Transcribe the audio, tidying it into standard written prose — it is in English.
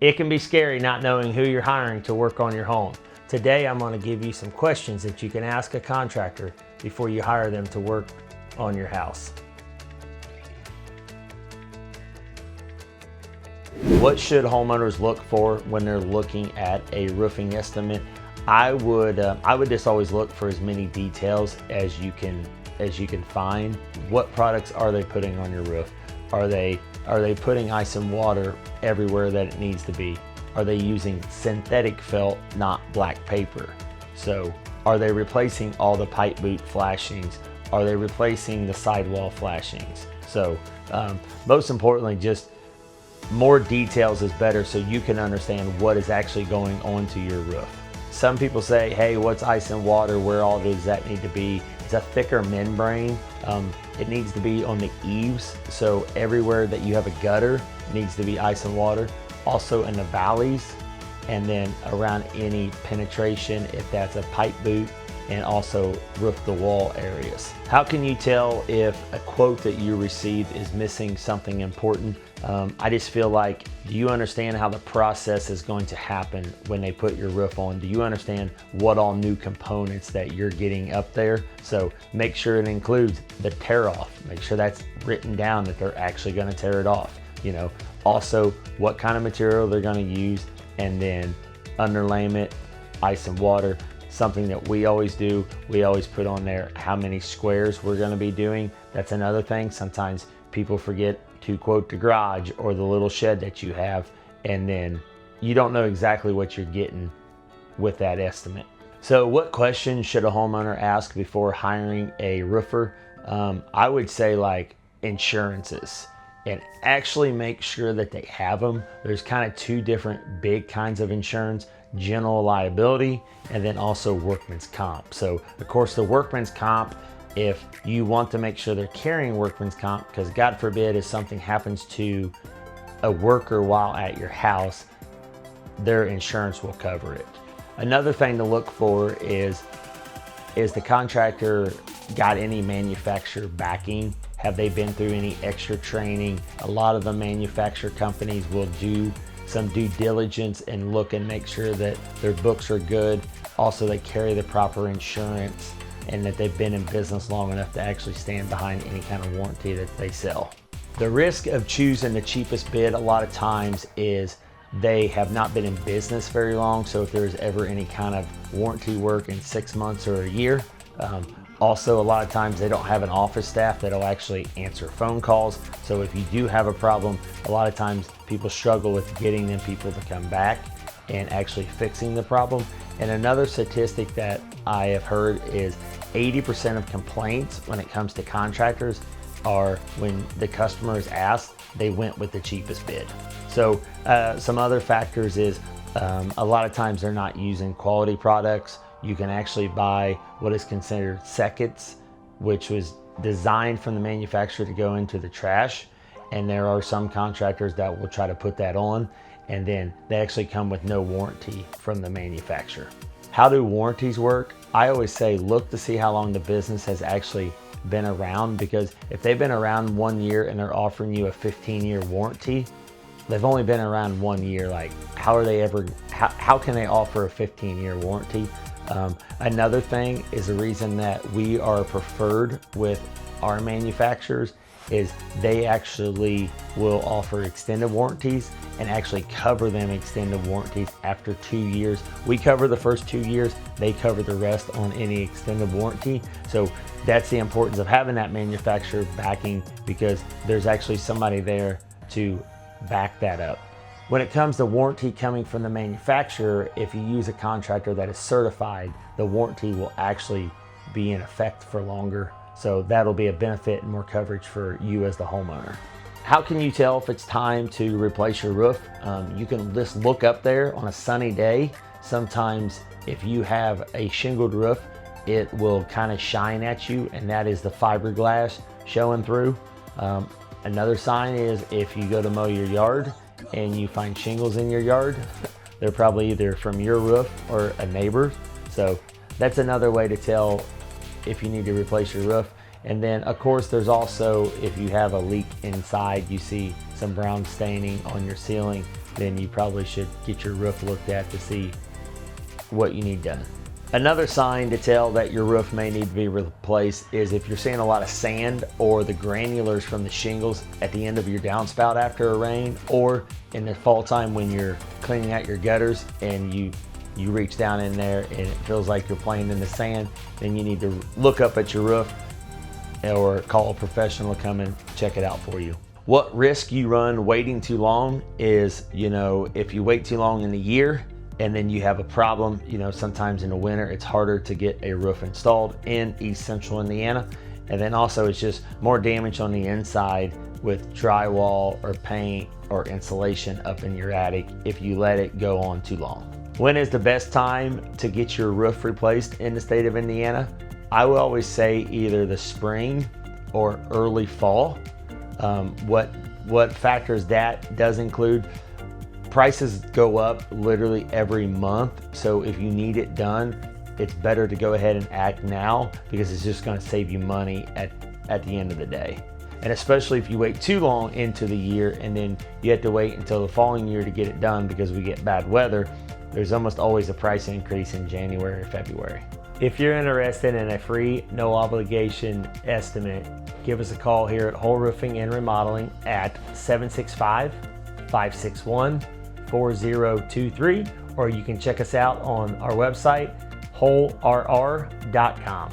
It can be scary not knowing who you're hiring to work on your home. Today I'm going to give you some questions that you can ask a contractor before you hire them to work on your house. What should homeowners look for when they're looking at a roofing estimate? I would just always look for as many details as you can find. What products are they putting on your roof? Are they putting ice and water everywhere that it needs to be? Are they using synthetic felt, not black paper? So are they replacing all the pipe boot flashings? Are they replacing the sidewall flashings? So most importantly, just more details is better so you can understand what is actually going on to your roof. Some people say, hey, what's ice and water? Where all does that need to be? It's a thicker membrane. It needs to be on the eaves, so everywhere that you have a gutter needs to be ice and water. Also in the valleys, and then around any penetration if that's a pipe boot, and also roof the wall areas. How can you tell if a quote that you received is missing something important? I just feel like, do you understand how the process is going to happen when they put your roof on? Do you understand what all new components that you're getting up there? So make sure it includes the tear off. Make sure that's written down that they're actually going to tear it off. You know, also what kind of material they're going to use, and then underlayment, ice and water. Something that we always do, we always put on there how many squares we're going to be doing. That's another thing. Sometimes people forget to quote the garage or the little shed that you have, and then you don't know exactly what you're getting with that estimate. So what questions should a homeowner ask before hiring a roofer? I would say like insurances, and actually make sure that they have them. There's kind of two different big kinds of insurance: general liability and then also workman's comp. So of course the workman's comp, if you want to make sure they're carrying workman's comp, because God forbid if something happens to a worker while at your house, their insurance will cover it. Another thing to look for is the contractor got any manufacturer backing? Have they been through any extra training? A lot of the manufacturer companies will do some due diligence and look and make sure that their books are good. Also, they carry the proper insurance and that they've been in business long enough to actually stand behind any kind of warranty that they sell. The risk of choosing the cheapest bid a lot of times is they have not been in business very long. So if there's ever any kind of warranty work in 6 months or a year, also, a lot of times they don't have an office staff that'll actually answer phone calls. So if you do have a problem, a lot of times people struggle with getting them people to come back and actually fixing the problem. And another statistic that I have heard is 80% of complaints when it comes to contractors are when the customer is asked, they went with the cheapest bid. So some other factors is a lot of times they're not using quality products. You can actually buy what is considered seconds, which was designed from the manufacturer to go into the trash. And there are some contractors that will try to put that on, and then they actually come with no warranty from the manufacturer. How do warranties work? I always say look to see how long the business has actually been around, because if they've been around 1 year and they're offering you a 15-year warranty, they've only been around 1 year. Like, how can they offer a 15-year warranty? Another thing is the reason that we are preferred with our manufacturers is they actually will offer extended warranties and actually cover them extended warranties after 2 years. We cover the first 2 years, they cover the rest on any extended warranty. So that's the importance of having that manufacturer backing, because there's actually somebody there to back that up. When it comes to warranty coming from the manufacturer, if you use a contractor that is certified, the warranty will actually be in effect for longer. So that'll be a benefit and more coverage for you as the homeowner. How can you tell if it's time to replace your roof? You can just look up there on a sunny day. Sometimes if you have a shingled roof, it will kind of shine at you, and that is the fiberglass showing through. Another sign is if you go to mow your yard and you find shingles in your yard, they're probably either from your roof or a neighbor. So that's another way to tell if you need to replace your roof. And then of course there's also, if you have a leak inside, you see some brown staining on your ceiling, then you probably should get your roof looked at to see what you need done. Another sign to tell that your roof may need to be replaced is if you're seeing a lot of sand or the granulars from the shingles at the end of your downspout after a rain, or in the fall time when you're cleaning out your gutters and you reach down in there and it feels like you're playing in the sand, then you need to look up at your roof or call a professional to come and check it out for you. What risk you run waiting too long is, if you wait too long in the year and then you have a problem, sometimes in the winter it's harder to get a roof installed in East Central Indiana. And then also it's just more damage on the inside with drywall or paint or insulation up in your attic if you let it go on too long. When is the best time to get your roof replaced in the state of Indiana? I will always say either the spring or early fall. What factors that does include, prices go up literally every month. So if you need it done, it's better to go ahead and act now because it's just going to save you money at the end of the day. And especially if you wait too long into the year and then you have to wait until the following year to get it done because we get bad weather, there's almost always a price increase in January or February. If you're interested in a free, no obligation estimate, give us a call here at Hoel Roofing and Remodeling at 765-561-4023, or you can check us out on our website, hoelrr.com.